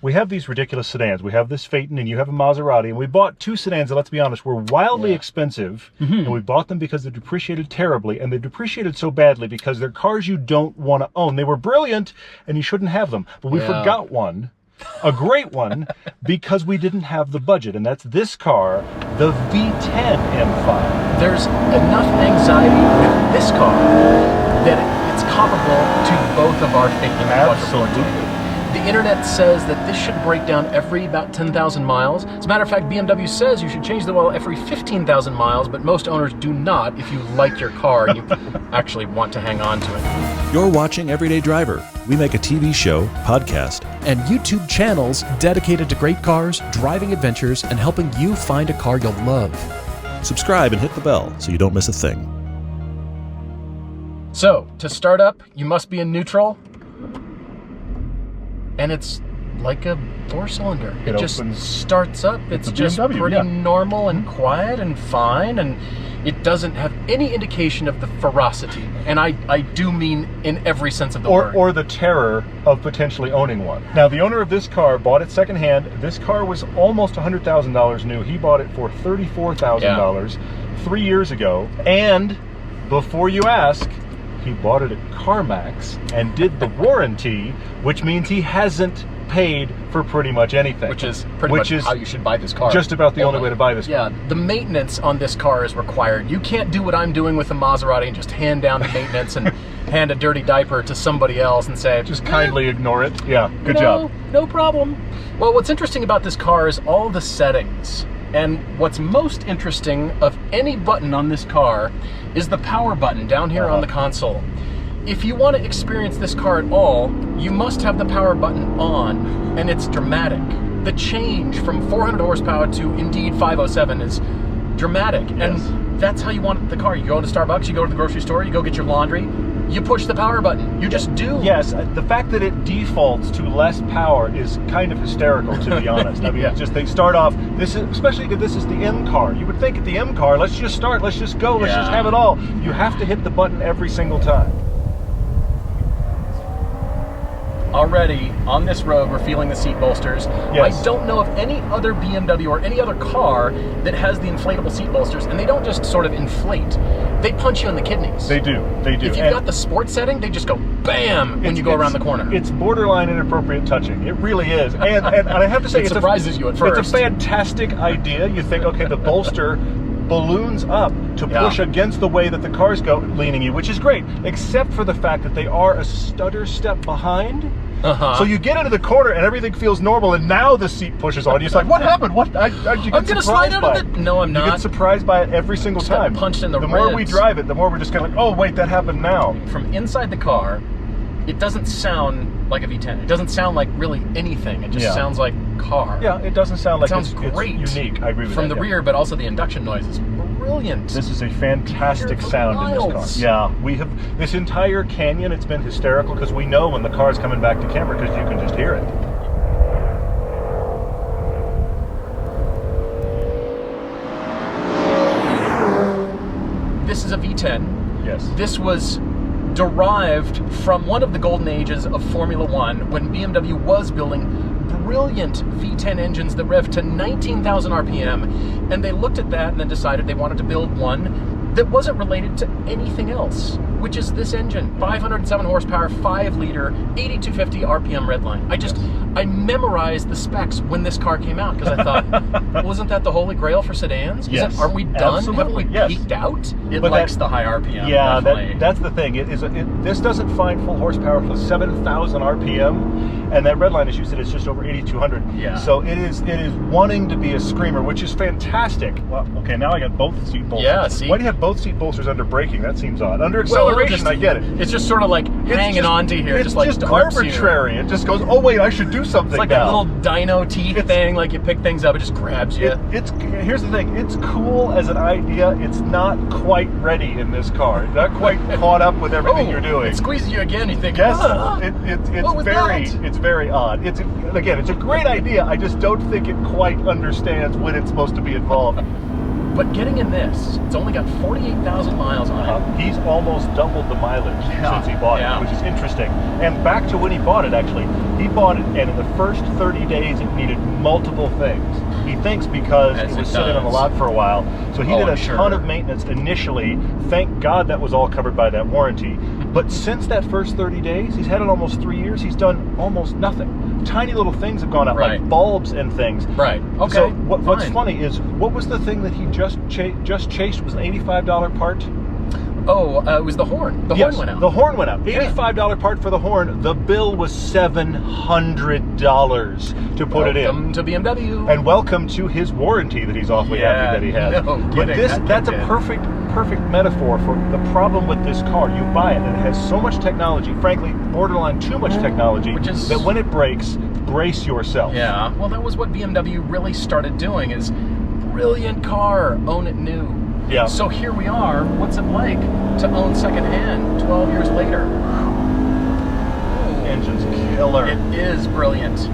we have these ridiculous sedans. We have this Phaeton and you have a Maserati, and we bought two sedans that, let's be honest, were wildly expensive, and we bought them because they depreciated terribly, and they depreciated so badly because they're cars you don't want to own. They were brilliant and you shouldn't have them, but we forgot one, a great one, because we didn't have the budget, and that's this car, the V-10 M5. There's enough anxiety with this car that it's comparable to both of our Phaeton Absolutely. The internet says that this should break down every about 10,000 miles. As a matter of fact, BMW says you should change the oil every 15,000 miles, but most owners do not if you like your car and you actually want to hang on to it. You're watching Everyday Driver. We make a TV show, podcast, and YouTube channels dedicated to great cars, driving adventures, and helping you find a car you'll love. subscribe and hit the bell so you don't miss a thing. So, to start up, you must be in neutral. And it's like a four-cylinder. It just starts up. It's just pretty normal and quiet and fine, and it doesn't have any indication of the ferocity. And I do mean in every sense of the word. Or the terror of potentially owning one. Now, the owner of this car bought it secondhand. This car was almost $100,000 new. He bought it for $34,000 3 years ago. And before you ask, he bought it at CarMax and did the warranty, which means he hasn't paid for pretty much anything. Which is pretty much how you should buy this car. Just about the only way to buy this car. Yeah, the maintenance on this car is required. You can't do what I'm doing with the Maserati and just hand down the maintenance and hand a dirty diaper to somebody else and say, just kindly ignore it. Yeah, good job. No problem. Well, what's interesting about this car is all the settings. And what's most interesting of any button on this car is the power button down here on the console. If you want to experience this car at all, you must have the power button on, and it's dramatic. The change from 400 horsepower to indeed 507 is dramatic, and that's how you want the car. You go to Starbucks, you go to the grocery store, you go get your laundry, you push the power button. You just do. Yes, the fact that it defaults to less power is kind of hysterical, to be honest. I mean, it's just they start off, especially if this is the M car. You would think at the M car, let's just start, let's just go, let's just have it all. You have to hit the button every single time. Already, on this road, we're feeling the seat bolsters. Yes. I don't know of any other BMW or any other car that has the inflatable seat bolsters, and they don't just sort of inflate. They punch you in the kidneys. They do, they do. If you've got the sport setting, they just go BAM when you go around the corner. It's borderline inappropriate touching. It really is. And I have to say, it surprises you at first. It's a fantastic idea. You think, okay, the bolster balloons up to push against the way that the cars go, leaning you, which is great, except for the fact that they are a stutter step behind. So you get into the corner and everything feels normal, and now the seat pushes on you. It's like, what happened? What? You get surprised by it. No, I'm not. You get surprised by it every single time. Got punched in the ribs. The more we drive it, the more we're just kind of like, oh wait, that happened now. From inside the car, it doesn't sound like a V10. It doesn't sound like really anything. It just sounds like car. Yeah, it doesn't sound like it's great. Unique. I agree with From that. the rear, but also the induction noise is brilliant. This is a fantastic sound in this car. Yeah, we have this entire canyon. It's been hysterical because we know when the car's coming back to camera because you can just hear it. This is a V10. Yes. This was derived from one of the golden ages of Formula One when BMW was building brilliant V10 engines that rev to 19,000 RPM, and they looked at that and then decided they wanted to build one that wasn't related to anything else, which is this engine. 507 horsepower, 5-liter, 8250 RPM redline. I memorized the specs when this car came out because I thought, wasn't that the holy grail for sedans? Yes. Aren't we done? Absolutely. Haven't we peaked out? It likes the high RPM. Yeah, that's the thing. This doesn't find full horsepower until 7,000 RPM, and that redline, as you said, is just over 8,200. Yeah. So it is wanting to be a screamer, which is fantastic. Well, okay, now I got both seat bolsters. Yeah, see? Why do you have both seat bolsters under braking? That seems odd. Under acceleration, I get it. It's just sort of like hanging on to here. It's just arbitrary. It just goes, oh wait, I should do something. It's like that little dino teeth thing, like you pick things up, it just grabs you. Here's the thing, it's cool as an idea, it's not quite ready in this car. It's not quite caught up with everything you're doing. It squeezes you again, you think, yes, it's very odd. It's a great idea, I just don't think it quite understands when it's supposed to be involved. But getting in this, it's only got 48,000 miles on it. He's almost doubled the mileage since he bought it, which is interesting. And back to when he bought it, actually, he bought it, and in the first 30 days, it needed multiple things. He thinks because it was sitting on the lot for a while, so he did a ton of maintenance initially. Thank God that was all covered by that warranty. But since that first 30 days, he's had it almost 3 years, he's done almost nothing. Tiny little things have gone out, like bulbs and things. Right. Okay. So what's funny is, what was the thing that he just chased? Was an $85 part? Oh, it was the horn. The horn went out. The horn went out. $85 part for the horn. The bill was $700 to put it in. Welcome to BMW. And welcome to his warranty that he's awfully happy that he has. No But kidding. that's a perfect metaphor for the problem with this car. You buy it and it has so much technology, frankly, borderline too much technology, that when it breaks, brace yourself. Yeah. Well, that was what BMW really started doing, is brilliant car, own it new. Yeah. So here we are. What's it like to own secondhand 12 years later? Engine's killer. It is brilliant.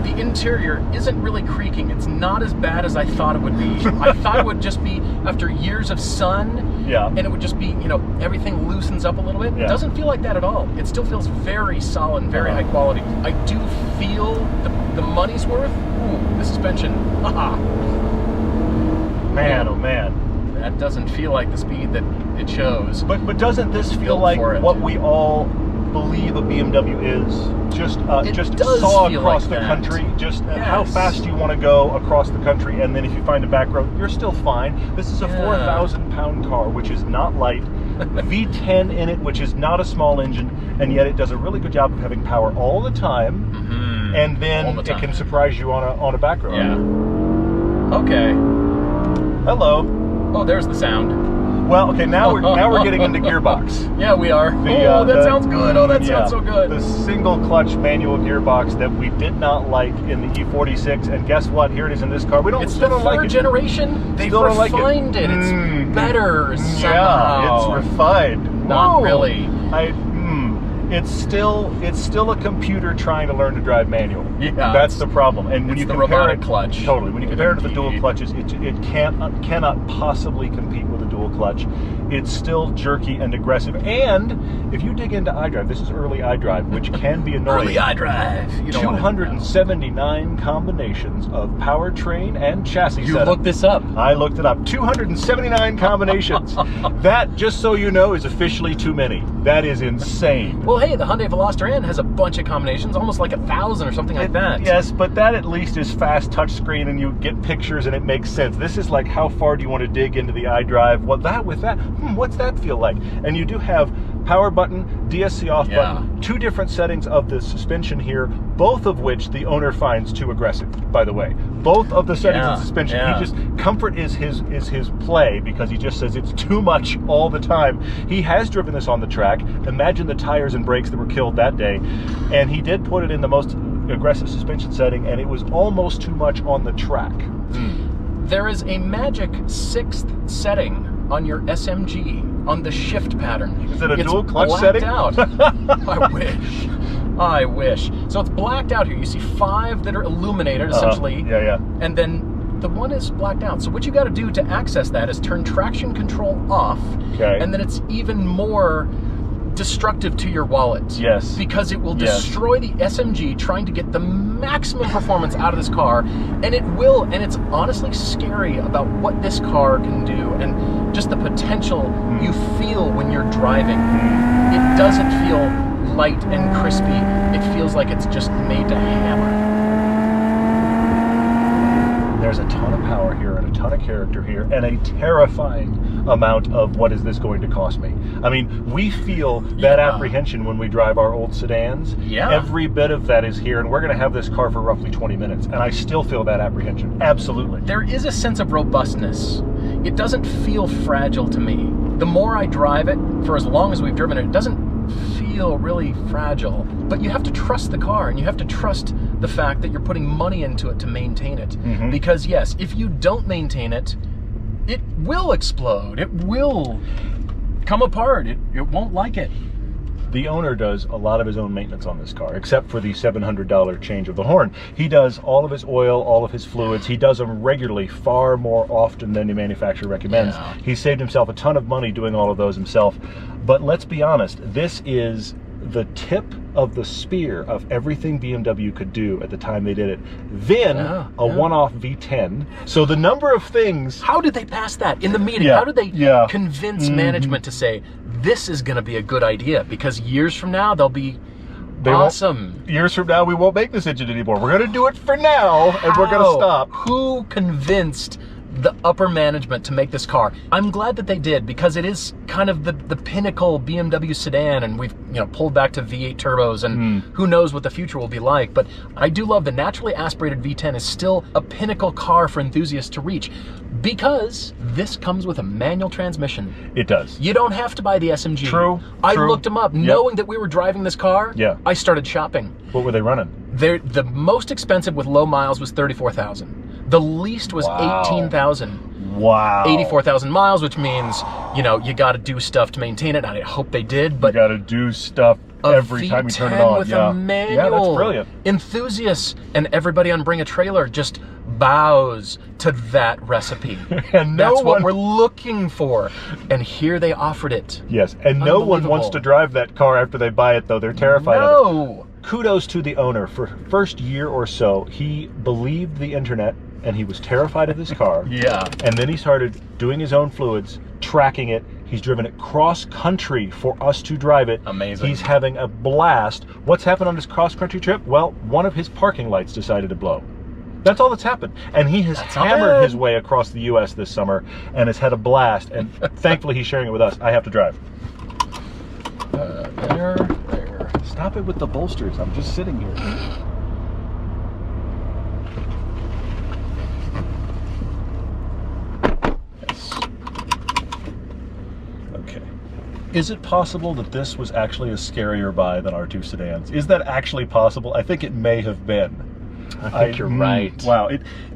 The interior isn't really creaking. It's not as bad as I thought it would be. I thought it would just be after years of sun, and it would just be, everything loosens up a little bit. It doesn't feel like that at all. It still feels very solid, very high quality. I do feel the money's worth. Ooh, the suspension. Man, oh man. That doesn't feel like the speed that it shows. But doesn't this feel like what we all believe a BMW is? Just saw across the country. Just how fast do you want to go across the country? And then if you find a back road, you're still fine. This is a 4,000-pound car, which is not light. V10 in it, which is not a small engine, and yet it does a really good job of having power all the time. And then it can surprise you on a back road. Yeah. Okay. Hello. Oh, there's the sound. Well, okay, now we're getting into Gearbox. Yeah, we are. That sounds good. Oh, that sounds so good. The single clutch manual gearbox that we did not like in the E46, and guess what? Here it is in this car. It's the third generation. They've refined it. It's better somehow. Yeah, it's refined. Not really. It's still a computer trying to learn to drive manual. Yeah, that's the problem. And when you compare robotic clutch. Totally. When you compare it to the dual clutches, it cannot possibly compete with a dual clutch. It's still jerky and aggressive. And if you dig into iDrive, this is early iDrive, which can be annoying. Early iDrive. 279 combinations of powertrain and chassis setup. You looked this up. I looked it up. 279 combinations. That, just so you know, is officially too many. That is insane. Well, hey, the Hyundai Veloster N has a bunch of combinations, almost like 1,000 or something like that. Yes, but that at least is fast touchscreen and you get pictures and it makes sense. This is like, how far do you want to dig into the iDrive? Well, what's that feel like? And you do have power button, DSC off button, two different settings of the suspension here, both of which the owner finds too aggressive, by the way. Both of the settings of suspension. Comfort is his play, because he just says it's too much all the time. He has driven this on the track. Imagine the tires and brakes that were killed that day. And he did put it in the most aggressive suspension setting, and it was almost too much on the track. There is a magic 6th setting on your SMG, on the shift pattern. Is it a dual clutch setting? Out. I wish. So it's blacked out here. You see 5 that are illuminated, essentially. And then the one is blacked out. So what you got to do to access that is turn traction control off. And then it's even more destructive to your wallet. Yes. Because it will destroy the SMG trying to get the maximum performance out of this car. And it will. And it's honestly scary about what this car can do and just the potential you feel when you're driving. It doesn't feel light and crispy. It feels like it's just made to hammer. There's a ton of power here and a ton of character here and a terrifying amount of what is this going to cost me. I mean, we feel that apprehension when we drive our old sedans. Every bit of that is here, and we're going to have this car for roughly 20 minutes, and I still feel that apprehension. Absolutely. There is a sense of robustness. It doesn't feel fragile to me. The more I drive it, for as long as we've driven it, it doesn't feel really fragile. But you have to trust the car, and you have to trust the fact that you're putting money into it to maintain it. Because yes, if you don't maintain it, it will explode. It will come apart. It won't like it. The owner does a lot of his own maintenance on this car, except for the $700 change of the horn. He does all of his oil, all of his fluids. He does them regularly, far more often than the manufacturer recommends. Yeah. He saved himself a ton of money doing all of those himself. But let's be honest, this is the tip of the spear of everything BMW could do at the time they did it. Then a one-off V10. So the number of things... How did they pass that in the meeting? Yeah, How did they yeah. convince management to say, this is going to be a good idea? Because years from now, they'll be awesome. Years from now, we won't make this engine anymore. We're going to do it for now, and we're going to stop. Who convinced the upper management to make this car? I'm glad that they did, because it is kind of the pinnacle BMW sedan, and we've pulled back to V8 turbos, and who knows what the future will be like. But I do love the naturally aspirated V10 is still a pinnacle car for enthusiasts to reach, because this comes with a manual transmission. It does. You don't have to buy the SMG. True. I looked them up, knowing that we were driving this car. Yeah. I started shopping. What were they running? The most expensive with low miles was 34,000. The least was 18,000. Wow. 84,000 miles, which means, you got to do stuff to maintain it. I hope they did, but you got to do stuff every time you turn it on. With a manual. Yeah, that's brilliant. Enthusiasts and everybody on Bring a Trailer just bows to that recipe. And that's what we're looking for. And here they offered it. Yes, and no one wants to drive that car after they buy it, though. They're terrified of it. Kudos to the owner. For first year or so, he believed the internet, and he was terrified of this car. Yeah. And then he started doing his own fluids, tracking it. He's driven it cross-country for us to drive it. Amazing. He's having a blast. What's happened on this cross-country trip? Well, one of his parking lights decided to blow. That's all that's happened. And he has hammered his way across the U.S. this summer and has had a blast. And thankfully, he's sharing it with us. I have to drive. There. Stop it with the bolsters. I'm just sitting here. Yes. Okay. Is it possible that this was actually a scarier buy than our two sedans? Is that actually possible? I think it may have been. I think you're right. Wow,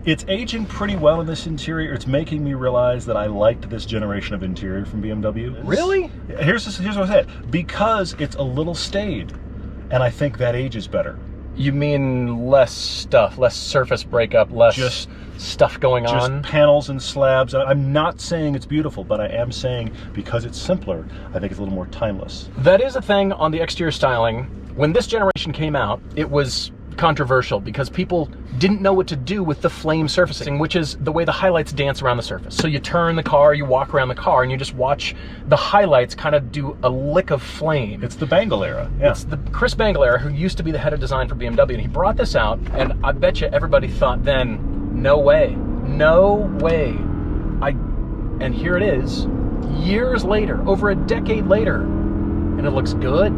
it's aging pretty well in this interior. It's making me realize that I liked this generation of interior from BMW. Really? Here's what I said. Because it's a little staid, and I think that ages better. You mean less stuff, less surface breakup, less stuff going on? Just panels and slabs. I'm not saying it's beautiful, but I am saying because it's simpler, I think it's a little more timeless. That is a thing on the exterior styling. When this generation came out, it was controversial because people didn't know what to do with the flame surfacing, which is the way the highlights dance around the surface. So you turn the car, you walk around the car, and you just watch the highlights kind of do a lick of flame. It's the Bangle era. Yeah. It's the Chris Bangle era, who used to be the head of design for BMW, and he brought this out, and I bet you everybody thought then, no way, no way. And here it is, years later, over a decade later, and it looks good.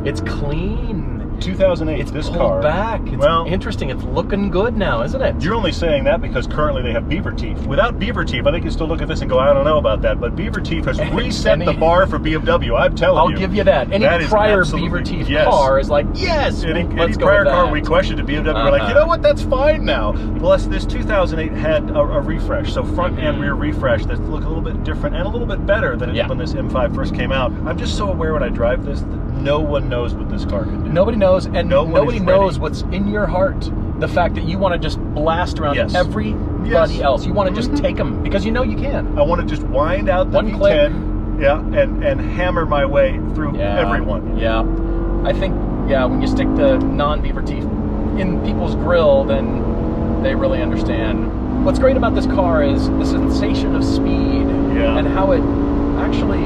It's clean. 2008, it's this pulled car. back. It's interesting. It's looking good now, isn't it? You're only saying that because currently they have beaver teeth. Without beaver teeth, I think you still look at this and go, I don't know about that. But beaver teeth has reset the bar for BMW. I'm telling you. I'll give you that. Any prior beaver teeth car is like, yes, any let's go prior with car that. we questioned at BMW, we're like, you know what? That's fine now. Plus, this 2008 had a refresh, so front and rear refresh that look a little bit different and a little bit better than it did when this M5 first came out. I'm just so aware when I drive this that no one knows what this car can do. Nobody knows, and nobody knows what's in your heart. The fact that you want to just blast around everybody else. You want to just take them because you know you can. I want to just wind out the V10, and hammer my way through everyone. Yeah, I think when you stick the non-beaver teeth in people's grill, then they really understand. What's great about this car is the sensation of speed and how it actually,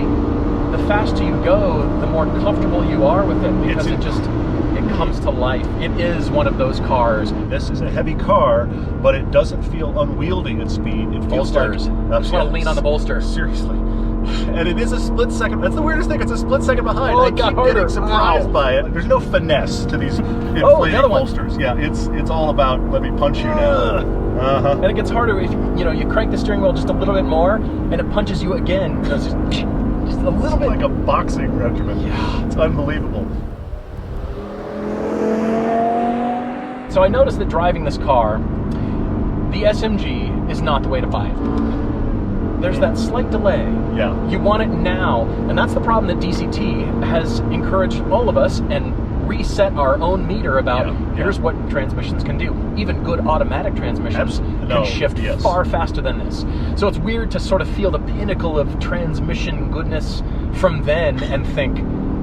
the faster you go, the more comfortable you are with it because it comes to life. It is one of those cars. This is a heavy car, but it doesn't feel unwieldy at speed. It feels bolsters. I just want to lean on the bolster. Seriously. And it is a split second. That's the weirdest thing. It's a split second behind. Oh, I keep getting surprised by it. There's no finesse to these inflated bolsters. Yeah, it's all about let me punch you now. And it gets harder if you crank the steering wheel just a little bit more, and it punches you again. It's just a little bit like a boxing regimen. Yeah, it's unbelievable. So I noticed that driving this car, the SMG is not the way to buy it. there's that slight delay. Yeah. You want it now, and that's the problem that DCT has encouraged all of us and reset our own meter about here's what transmissions can do. Even good automatic transmissions can shift far faster than this. So it's weird to sort of feel the pinnacle of transmission goodness from then and think,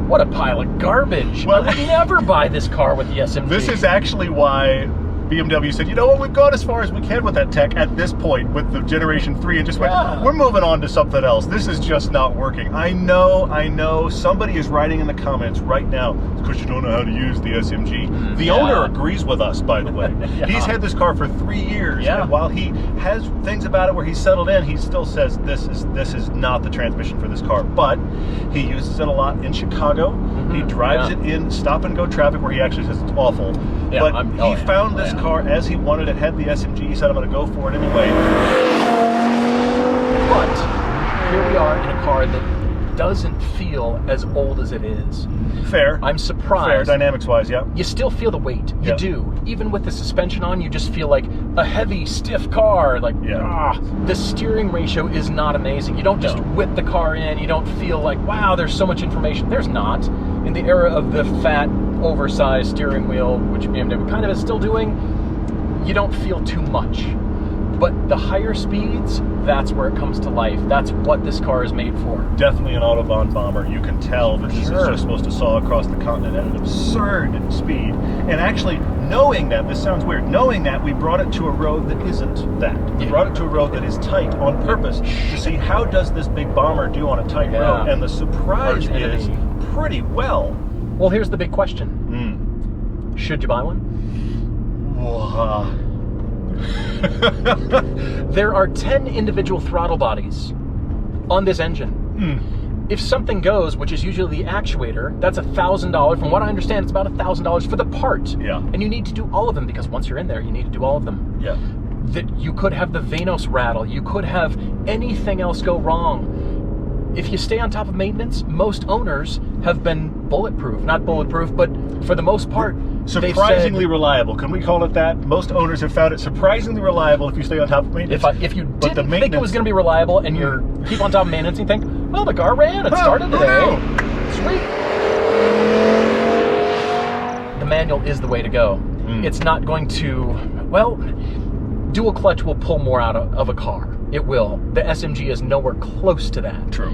what a pile of garbage. Well, I would never buy this car with the SMG. This is actually why BMW said, you know what, we've gone as far as we can with that tech at this point with the Generation 3 and just went, we're moving on to something else. This is just not working. I know. Somebody is writing in the comments right now, it's because you don't know how to use the SMG. The owner agrees with us, by the way. He's had this car for 3 years, and while he has things about it where he's settled in, he still says this is not the transmission for this car. But he uses it a lot in Chicago. He drives it in stop-and-go traffic where he actually says it's awful. But he found this car as he wanted it, had the SMG, he said, I'm going to go for it anyway. But here we are in a car that doesn't feel as old as it is. Fair. I'm surprised. Fair, dynamics-wise, yeah. You still feel the weight. You do. Even with the suspension on, you just feel like a heavy, stiff car. Like, the steering ratio is not amazing. You don't just whip the car in. You don't feel like, wow, there's so much information. There's not. In the era of the fat, oversized steering wheel, which BMW kind of is still doing, you don't feel too much. But the higher speeds, that's where it comes to life. That's what this car is made for. Definitely an Autobahn bomber. You can tell that this is just supposed to saw across the continent at an absurd speed. And actually, knowing that, this sounds weird, knowing that, we brought it to a road that isn't that. We brought it to a road that is tight on purpose to see how does this big bomber do on a tight road. And the surprise is pretty well. Well, here's the big question. Should you buy one? There are 10 individual throttle bodies on this engine. If something goes, which is usually the actuator, that's $1,000. From what I understand, it's about $1,000 for the part. And you need to do all of them because once you're in there, you need to do all of them. That you could have the Vanos rattle. You could have anything else go wrong. If you stay on top of maintenance, most owners have been bulletproof. Not bulletproof, but for the most part, surprisingly reliable. Can we call it that? Most owners have found it surprisingly reliable if you stay on top of maintenance. If you didn't think it was going to be reliable and you're keep on top of maintenance, you think, well, the car ran, it started today. Sweet. The manual is the way to go. It's not going to, well, dual clutch will pull more out of a car. It will. The SMG is nowhere close to that. True.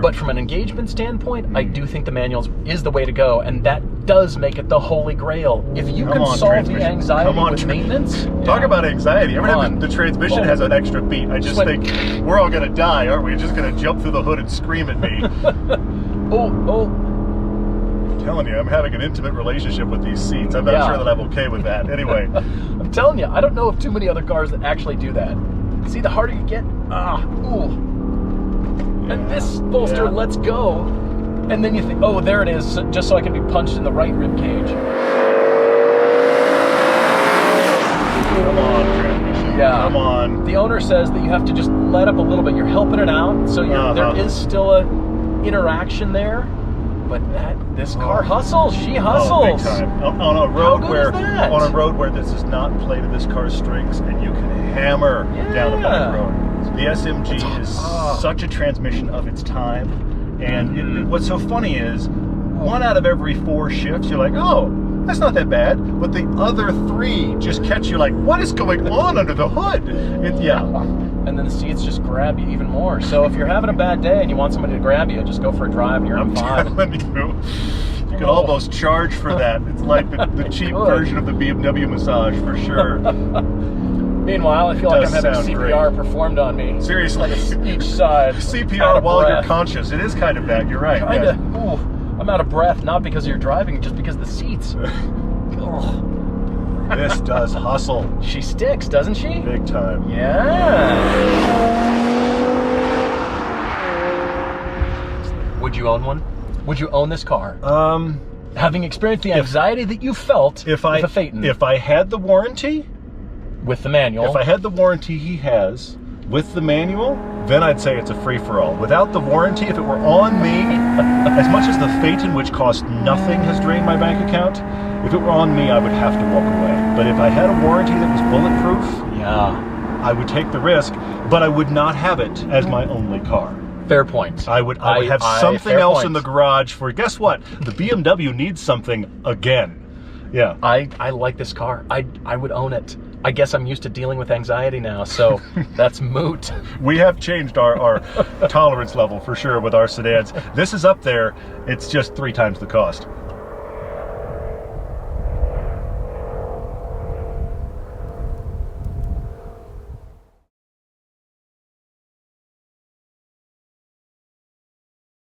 But from an engagement standpoint, I do think the manual is the way to go, and that does make it the holy grail. If you can solve the anxiety with maintenance... Talk about anxiety. Every time the transmission has an extra beat, I just think, we're all going to die, aren't we? You're just going to jump through the hood and scream at me. I'm telling you, I'm having an intimate relationship with these seats. I'm not sure that I'm okay with that. Anyway. I'm telling you, I don't know of too many other cars that actually do that. See, the harder you get, and this bolster lets go, and then you think, oh, there it is, just so I can be punched in the right rib cage. Come on, transmission. Come on. The owner says that you have to just let up a little bit. You're helping it out, so there is still a interaction there. But this car hustles. She hustles. Big time. On a road where this is not played to this car's strengths, and you can hammer down a back road. The SMG is such a transmission of its time, and what's so funny is 1 out of every 4 shifts, you're like, oh, that's not that bad. But the other 3 just catch you like, what is going on under the hood? And then the seats just grab you even more. So if you're having a bad day and you want somebody to grab you, just go for a drive and you're on 5. I'm telling you, you can almost charge for that. It's like the cheap version of the BMW massage, for sure. Meanwhile, I feel like I'm having CPR performed on me. Seriously. Like each side. CPR while you're conscious. It is kind of that. You're right. Kinda. Ooh, I'm out of breath, not because you're driving, just because of the seats. This does hustle. She sticks, doesn't she? Big time. Yeah. Would you own one? Would you own this car? Having experienced the anxiety that you felt with a Phaeton. If I had the warranty... With the manual. If I had the warranty he has with the manual, then I'd say it's a free-for-all. Without the warranty, if it were on me, as much as the Phaeton, which cost nothing, has drained my bank account, if it were on me, I would have to walk away. But if I had a warranty that was bulletproof, I would take the risk, but I would not have it as my only car. Fair point. I would have something fair else point. in the garage for, guess what? The BMW needs something again. Yeah. I like this car. I would own it. I guess I'm used to dealing with anxiety now, so that's moot. We have changed our tolerance level for sure with our sedans. This is up there. It's just 3 times the cost.